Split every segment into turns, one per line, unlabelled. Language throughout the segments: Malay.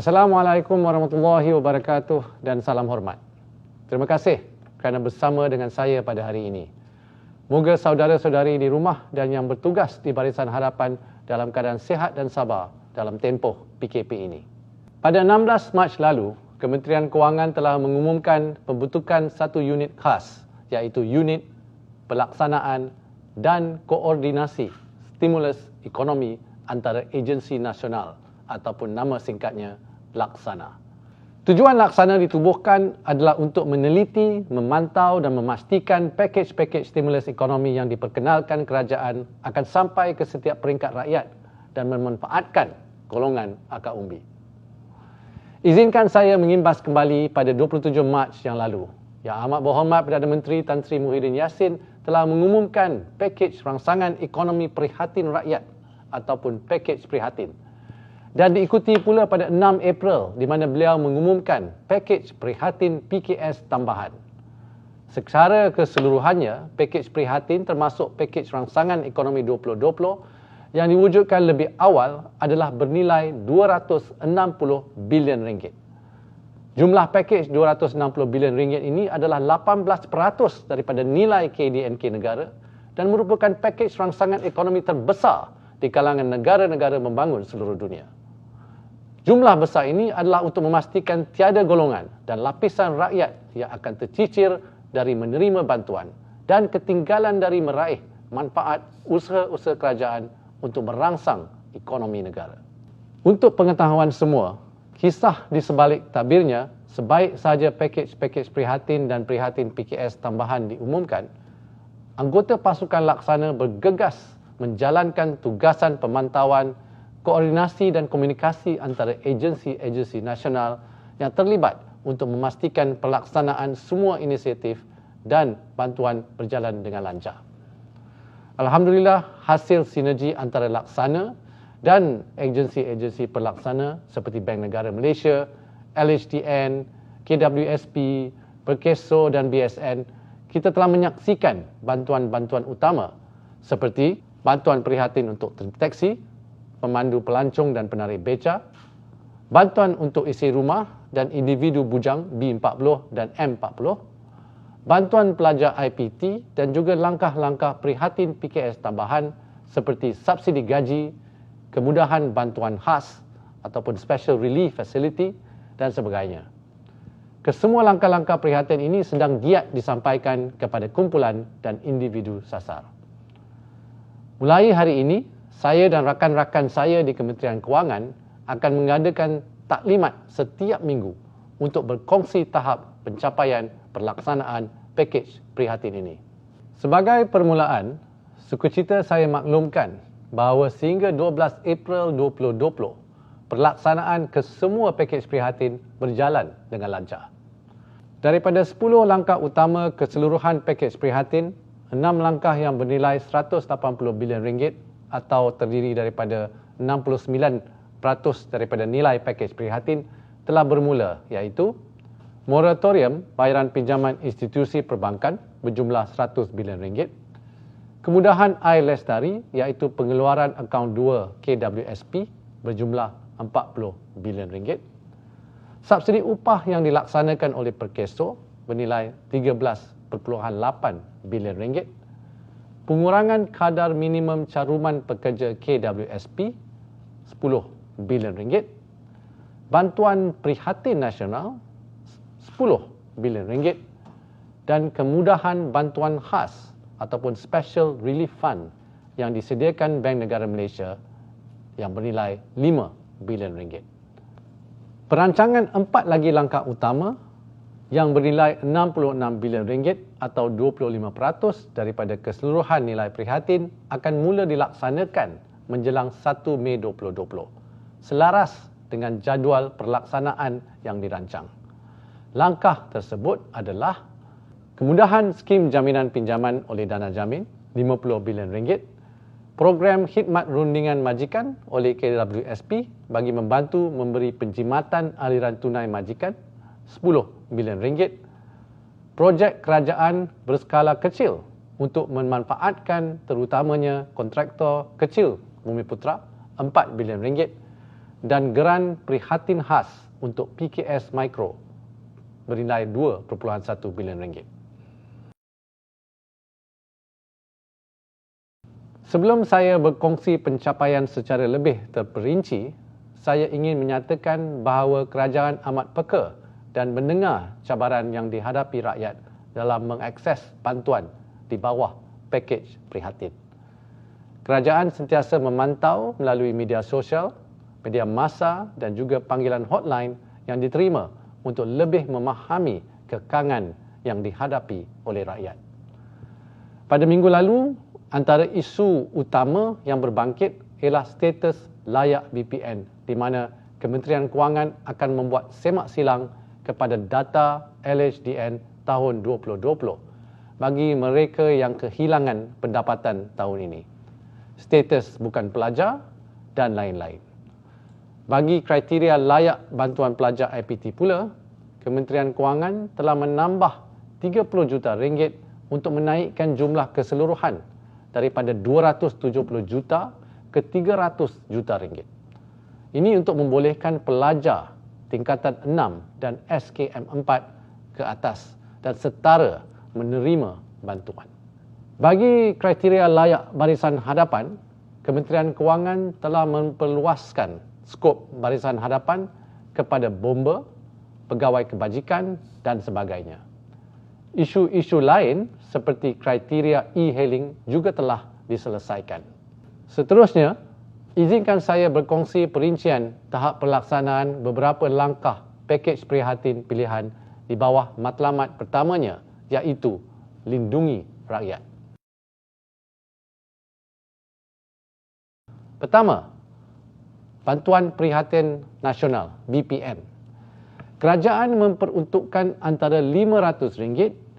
Assalamualaikum warahmatullahi wabarakatuh dan salam hormat. Terima kasih kerana bersama dengan saya pada hari ini. Moga saudara-saudari di rumah dan yang bertugas di Barisan Harapan dalam keadaan sihat dan sabar dalam tempoh PKP ini. Pada 16 Mac lalu, Kementerian Kewangan telah mengumumkan pembentukan satu unit khas, iaitu Unit Pelaksanaan dan Koordinasi Stimulus Ekonomi antara agensi nasional ataupun nama singkatnya Laksana. Tujuan Laksana ditubuhkan adalah untuk meneliti, memantau dan memastikan pakej-pakej stimulus ekonomi yang diperkenalkan kerajaan akan sampai ke setiap peringkat rakyat dan memanfaatkan golongan akar umbi. Izinkan saya mengimbas kembali pada 27 Mac yang lalu. Yang amat berhormat Perdana Menteri Tan Sri Muhyiddin Yassin telah mengumumkan pakej rangsangan ekonomi prihatin rakyat ataupun pakej prihatin. Dan diikuti pula pada 6 April di mana beliau mengumumkan pakej prihatin PKS tambahan. Secara keseluruhannya, pakej prihatin termasuk pakej rangsangan ekonomi 2020 yang diwujudkan lebih awal adalah bernilai 260 bilion ringgit. Jumlah pakej 260 bilion ringgit ini adalah 18% daripada nilai KDNK negara dan merupakan pakej rangsangan ekonomi terbesar di kalangan negara-negara membangun seluruh dunia. Jumlah besar ini adalah untuk memastikan tiada golongan dan lapisan rakyat yang akan tercicir dari menerima bantuan dan ketinggalan dari meraih manfaat usaha-usaha kerajaan untuk merangsang ekonomi negara. Untuk pengetahuan semua, kisah di sebalik tabirnya, sebaik sahaja pakej-pakej prihatin dan prihatin PKS tambahan diumumkan, anggota pasukan Laksana bergegas menjalankan tugasan pemantauan, koordinasi dan komunikasi antara agensi-agensi nasional yang terlibat untuk memastikan pelaksanaan semua inisiatif dan bantuan berjalan dengan lancar. Alhamdulillah, hasil sinergi antara Laksana dan agensi-agensi pelaksana seperti Bank Negara Malaysia, LHDN, KWSP, Perkeso dan BSN, kita telah menyaksikan bantuan-bantuan utama seperti bantuan prihatin untuk terdeteksi, pemandu pelancong dan penarik beca, bantuan untuk isi rumah dan individu bujang B40 dan M40, bantuan pelajar IPT dan juga langkah-langkah prihatin PKS tambahan seperti subsidi gaji, kemudahan bantuan khas ataupun Special Relief Facility dan sebagainya. Kesemua langkah-langkah prihatin ini sedang giat disampaikan kepada kumpulan dan individu sasar. Mulai hari ini, saya dan rakan-rakan saya di Kementerian Kewangan akan mengadakan taklimat setiap minggu untuk berkongsi tahap pencapaian pelaksanaan pakej prihatin ini. Sebagai permulaan, sukacita saya maklumkan bahawa sehingga 12 April 2020, pelaksanaan kesemua pakej prihatin berjalan dengan lancar. Daripada 10 langkah utama keseluruhan pakej prihatin, 6 langkah yang bernilai 180 bilion ringgit atau terdiri daripada 69% daripada nilai pakej prihatin telah bermula, iaitu moratorium bayaran pinjaman institusi perbankan berjumlah 100 bilion ringgit, kemudahan air lestari iaitu pengeluaran akaun 2 KWSP berjumlah 40 bilion ringgit, subsidi upah yang dilaksanakan oleh Perkeso bernilai 13.8 bilion ringgit, pengurangan kadar minimum caruman pekerja KWSP 10 bilion ringgit, bantuan prihatin nasional 10 bilion ringgit dan kemudahan bantuan khas ataupun Special Relief Fund yang disediakan Bank Negara Malaysia yang bernilai 5 bilion ringgit. Perancangan 4 lagi langkah utama yang bernilai 66 bilion ringgit atau 25% daripada keseluruhan nilai prihatin akan mula dilaksanakan menjelang 1 Mei 2020, selaras dengan jadual pelaksanaan yang dirancang. Langkah tersebut adalah kemudahan skim jaminan pinjaman oleh Dana Jamin 50 bilion ringgit, program khidmat rundingan majikan oleh KWSP bagi membantu memberi penjimatan aliran tunai majikan 10 bilion ringgit, projek kerajaan berskala kecil untuk memanfaatkan terutamanya kontraktor kecil Bumi Putra 4 bilion ringgit dan geran prihatin khas untuk PKS Mikro bernilai 2.1 bilion ringgit. Sebelum saya berkongsi pencapaian secara lebih terperinci, saya ingin menyatakan bahawa kerajaan amat peka dan mendengar cabaran yang dihadapi rakyat dalam mengakses bantuan di bawah pakej prihatin. Kerajaan sentiasa memantau melalui media sosial, media massa dan juga panggilan hotline yang diterima untuk lebih memahami kekangan yang dihadapi oleh rakyat. Pada minggu lalu, antara isu utama yang berbangkit ialah status layak BPN di mana Kementerian Kewangan akan membuat semak silang kepada data LHDN tahun 2020 bagi mereka yang kehilangan pendapatan tahun ini. Status bukan pelajar dan lain-lain. Bagi kriteria layak bantuan pelajar IPT pula, Kementerian Kewangan telah menambah 30 juta ringgit untuk menaikkan jumlah keseluruhan daripada 270 juta ke 300 juta ringgit. Ini untuk membolehkan pelajar tingkatan 6 dan SKM 4 ke atas dan setara menerima bantuan. Bagi kriteria layak barisan hadapan, Kementerian Kewangan telah memperluaskan skop barisan hadapan kepada bomba, pegawai kebajikan dan sebagainya. Isu-isu lain seperti kriteria e-hailing juga telah diselesaikan. Seterusnya, izinkan saya berkongsi perincian tahap pelaksanaan beberapa langkah pakej prihatin pilihan di bawah matlamat pertamanya, iaitu lindungi rakyat. Pertama, Bantuan Prihatin Nasional (BPN). Kerajaan memperuntukkan antara RM500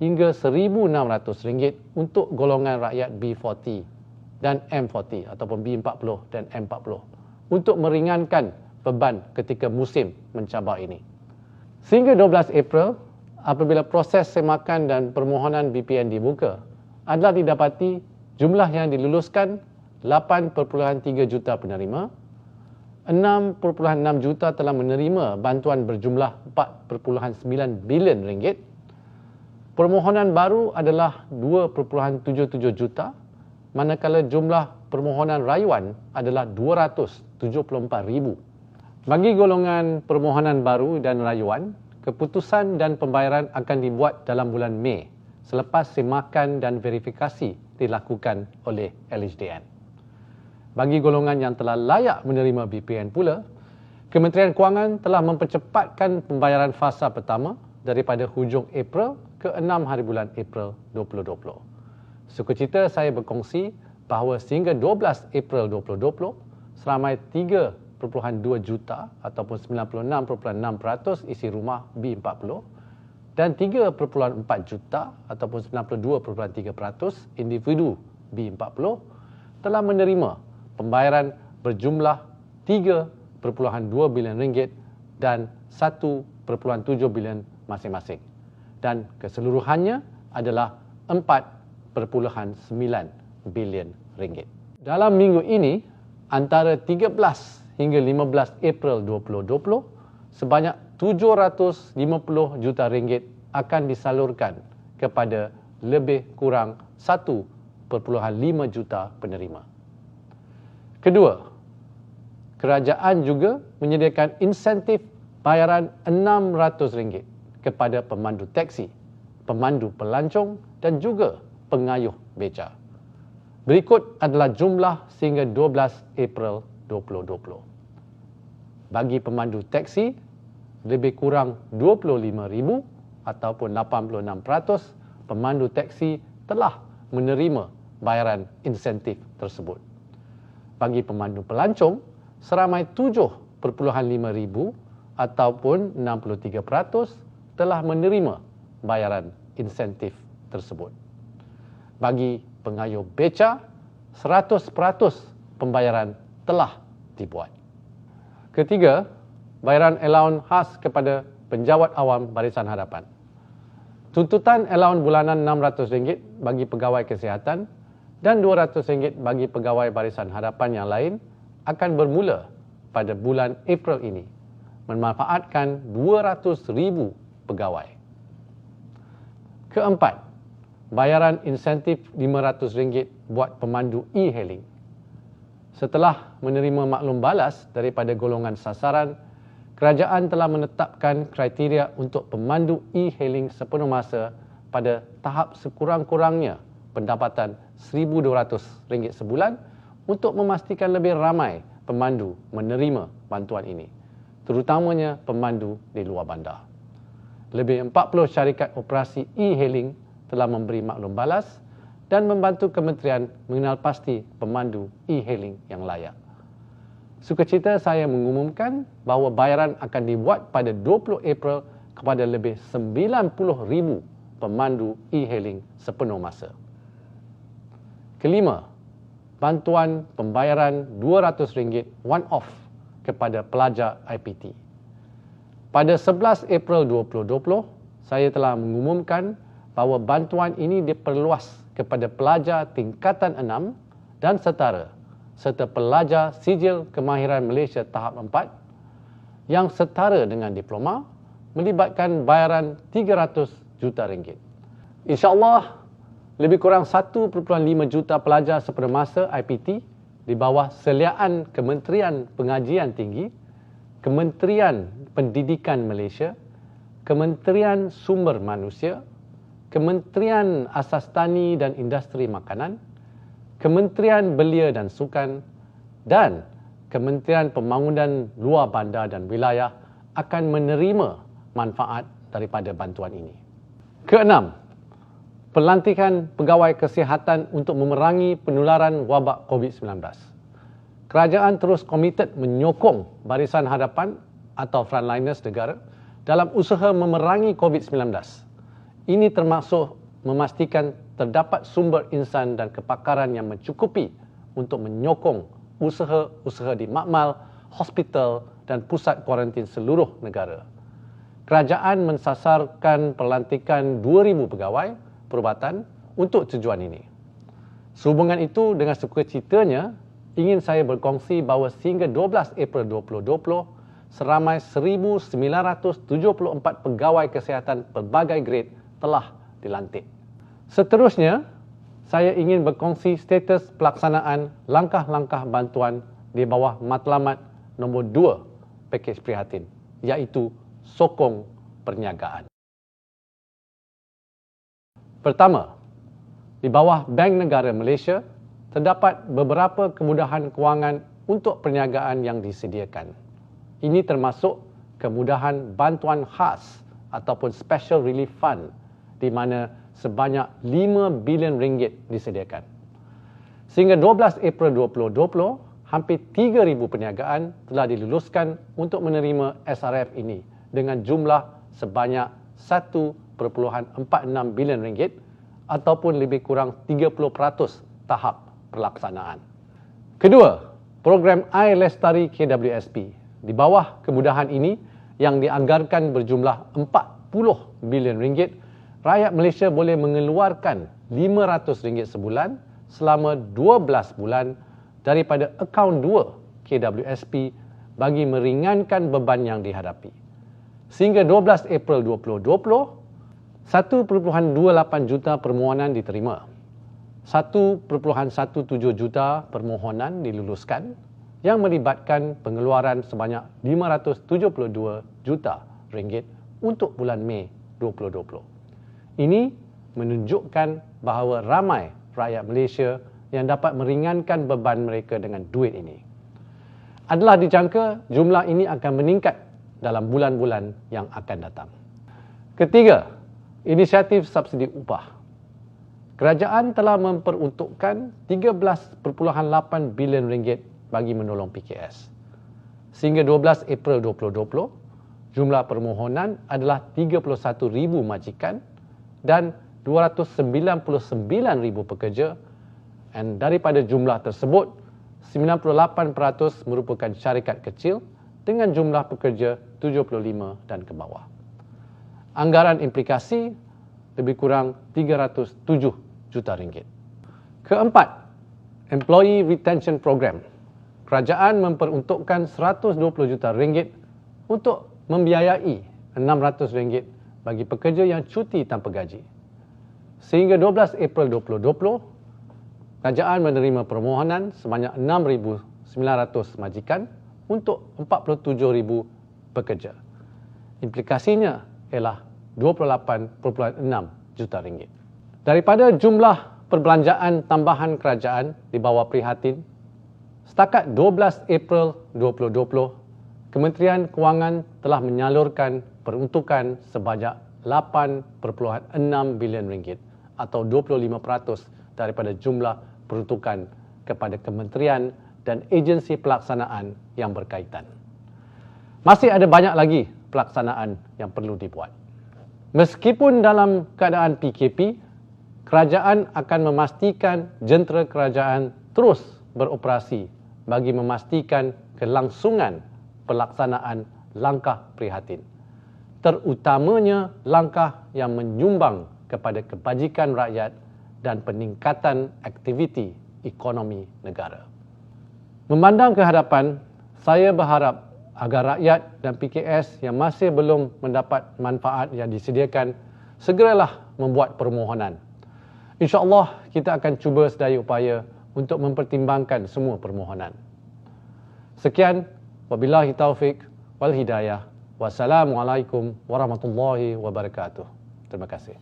hingga RM1,600 untuk golongan rakyat B40 dan M40 ataupun B40 dan M40 untuk meringankan beban ketika musim mencabar ini. Sehingga 12 April, apabila proses semakan dan permohonan BPN dibuka, adalah didapati jumlah yang diluluskan 8.3 juta penerima, 6.6 juta telah menerima bantuan berjumlah 4.9 bilion ringgit. Permohonan baru adalah 2.77 juta, manakala jumlah permohonan rayuan adalah 274,000. Bagi golongan permohonan baru dan rayuan, keputusan dan pembayaran akan dibuat dalam bulan Mei selepas semakan dan verifikasi dilakukan oleh LHDN. Bagi golongan yang telah layak menerima BPN pula, Kementerian Kewangan telah mempercepatkan pembayaran fasa pertama daripada hujung April ke 6 hari bulan April 2020. Sukacita saya berkongsi bahawa sehingga 12 April 2020, seramai 3.2 juta ataupun 96.6% isi rumah B40 dan 3.4 juta ataupun 92.3% individu B40 telah menerima pembayaran berjumlah 3.2 bilion ringgit dan 1.7 bilion masing-masing. Dan keseluruhannya adalah 4.9 bilion ringgit. Dalam minggu ini, antara 13 hingga 15 April 2020, sebanyak 750 juta ringgit akan disalurkan kepada lebih kurang 1.5 juta penerima. Kedua, kerajaan juga menyediakan insentif bayaran RM600 kepada pemandu teksi, pemandu pelancong dan juga pengayuh beca. Berikut adalah jumlah sehingga 12 April 2020. Bagi pemandu teksi, lebih kurang 25,000 ataupun 86% pemandu teksi telah menerima bayaran insentif tersebut. Bagi pemandu pelancong, seramai 7.5,000 ataupun 63% telah menerima bayaran insentif tersebut. Bagi pengayuh beca, 100% pembayaran telah dibuat. Ketiga, bayaran allowance khas kepada penjawat awam barisan hadapan. Tuntutan allowance bulanan RM600 bagi pegawai kesihatan dan RM200 bagi pegawai barisan hadapan yang lain akan bermula pada bulan April ini memanfaatkan 200,000 pegawai. Keempat, bayaran insentif RM500 buat pemandu e-hailing. Setelah menerima maklum balas daripada golongan sasaran, kerajaan telah menetapkan kriteria untuk pemandu e-hailing sepenuh masa pada tahap sekurang-kurangnya pendapatan RM1,200 sebulan untuk memastikan lebih ramai pemandu menerima bantuan ini, terutamanya pemandu di luar bandar. Lebih 40 syarikat operasi e-hailing telah memberi maklum balas dan membantu kementerian mengenal pasti pemandu e-hailing yang layak. Sukacita saya mengumumkan bahawa bayaran akan dibuat pada 20 April kepada lebih 90,000 pemandu e-hailing sepenuh masa. Kelima, bantuan pembayaran RM200 one-off kepada pelajar IPT. Pada 11 April 2020, saya telah mengumumkan bahawa bantuan ini diperluas kepada pelajar tingkatan 6 dan setara serta pelajar sijil kemahiran Malaysia tahap 4 yang setara dengan diploma melibatkan bayaran RM300 juta. InsyaAllah, lebih kurang 1.5 juta pelajar sepenuh masa IPT di bawah seliaan Kementerian Pengajian Tinggi, Kementerian Pendidikan Malaysia, Kementerian Sumber Manusia, Kementerian Asas Tani dan Industri Makanan, Kementerian Belia dan Sukan dan Kementerian Pembangunan Luar Bandar dan Wilayah akan menerima manfaat daripada bantuan ini. Keenam, pelantikan pegawai kesihatan untuk memerangi penularan wabak COVID-19. Kerajaan terus komited menyokong barisan hadapan atau frontliners negara dalam usaha memerangi COVID-19. Ini termasuk memastikan terdapat sumber insan dan kepakaran yang mencukupi untuk menyokong usaha-usaha di makmal, hospital dan pusat kuarantin seluruh negara. Kerajaan mensasarkan pelantikan 2,000 pegawai perubatan untuk tujuan ini. Sehubungan itu, dengan sukacitanya, ingin saya berkongsi bahawa sehingga 12 April 2020, seramai 1,974 pegawai kesihatan pelbagai grade telah dilantik. Seterusnya, saya ingin berkongsi status pelaksanaan langkah-langkah bantuan di bawah matlamat nombor 2 pakej prihatin, iaitu sokong perniagaan. Pertama, di bawah Bank Negara Malaysia, terdapat beberapa kemudahan kewangan untuk perniagaan yang disediakan. Ini termasuk kemudahan bantuan khas ataupun Special Relief Fund di mana sebanyak RM5 bilion disediakan. Sehingga 12 April 2020, hampir 3,000 perniagaan telah diluluskan untuk menerima SRF ini dengan jumlah sebanyak RM1.46 bilion ataupun lebih kurang 30% tahap pelaksanaan. Kedua, program Air Lestari KWSP. Di bawah kemudahan ini yang dianggarkan berjumlah RM40 bilion, rakyat Malaysia boleh mengeluarkan RM500 sebulan selama 12 bulan daripada akaun 2 KWSP bagi meringankan beban yang dihadapi. Sehingga 12 April 2020, 1.28 juta permohonan diterima. 1.17 juta permohonan diluluskan yang melibatkan pengeluaran sebanyak RM572 juta untuk bulan Mei 2020. Ini menunjukkan bahawa ramai rakyat Malaysia yang dapat meringankan beban mereka dengan duit ini. Adalah dijangka jumlah ini akan meningkat dalam bulan-bulan yang akan datang. Ketiga, inisiatif subsidi upah. Kerajaan telah memperuntukkan RM13.8 bilion bagi menolong PKS. Sehingga 12 April 2020, jumlah permohonan adalah 31,000 majikan dan 299,000 pekerja, dan daripada jumlah tersebut 98% merupakan syarikat kecil dengan jumlah pekerja 75 dan ke bawah. Anggaran implikasi lebih kurang RM307 juta. Keempat, Employee Retention Program. kerajaan memperuntukkan 120 juta ringgit untuk membiayai 600 ringgit bagi pekerja yang cuti tanpa gaji. Sehingga 12 April 2020, kerajaan menerima permohonan sebanyak 6,900 majikan untuk 47,000 pekerja. Implikasinya ialah 28.6 juta ringgit. Daripada jumlah perbelanjaan tambahan kerajaan di bawah prihatin, setakat 12 April 2020, Kementerian Kewangan telah menyalurkan peruntukan sebanyak 8.6 bilion ringgit atau 25% daripada jumlah peruntukan kepada kementerian dan agensi pelaksanaan yang berkaitan. Masih ada banyak lagi pelaksanaan yang perlu dibuat. Meskipun dalam keadaan PKP, kerajaan akan memastikan jentera kerajaan terus beroperasi bagi memastikan kelangsungan pelaksanaan langkah prihatin, terutamanya langkah yang menyumbang kepada kebajikan rakyat dan peningkatan aktiviti ekonomi negara. Memandang ke hadapan, saya berharap agar rakyat dan PKS yang masih belum mendapat manfaat yang disediakan segeralah membuat permohonan. InsyaAllah kita akan cuba sedaya upaya untuk mempertimbangkan semua permohonan. Sekian, wabillahi taufik wal hidayah. Wassalamualaikum warahmatullahi wabarakatuh. Terima kasih.